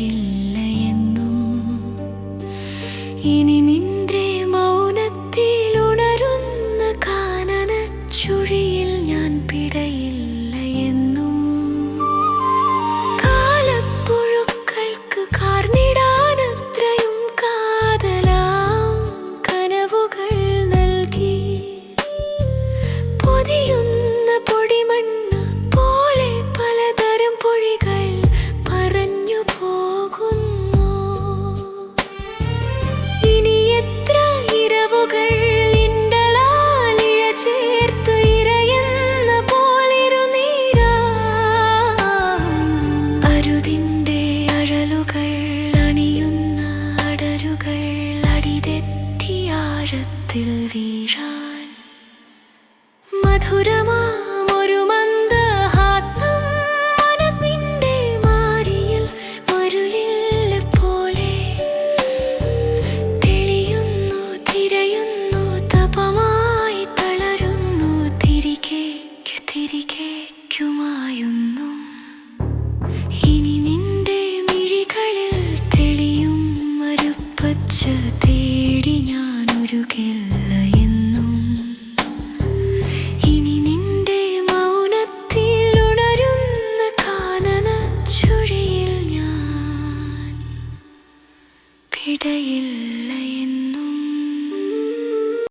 ഒഴുകില്ല എന്നും. ഇനി നിന്റെ മൗനത്തിൽ ഉണരുന്ന കാനന ചുഴിയിൽ ഞാൻ പിടയില്ല എന്നും. കാലപ്പുഴുക്കൾക്ക് കാർന്നിടാനത്രയും കാതലാം കനവുകൾ നൽകി. പൊതിയുന്ന പൊടിമണ്ണ് പോലെ പലതരം പൊഴികൾ പറഞ്ഞു പോകുന്നു. ഇനി എത്ര ഇരവുകൾ ഇണ്ടലാലിഴ ചേർത്ത് ഇരയുന്ന പോലിരുന്നീടാം. അരുതിൻ്റെ അഴലുകൾ അണിയുന്ന അടരുകൾ അടിതെറ്റിയാഴത്തിൽ വീഴാൻ. മധുരമാമൊരു മന്ദഹാസം മനസ്സിൻ്റെ മാരിയിൽ മരുവില്ല പോലെ തെളിയുന്നു, തിരയുന്നു, തപമായി തളരുന്നു, തിരികേക്കുമായുന്നു. ഇനി നിന്റെ മിഴികളിൽ തെളിയും മരുപ്പച്ച തേടി ഞാൻ ഉരുകില്ല എന്നും. ഇനി നിന്റെ മൗനത്തിൽ ഉണരുന്ന കാനന ചുഴിയിൽ ഞാൻ പിടയില്ല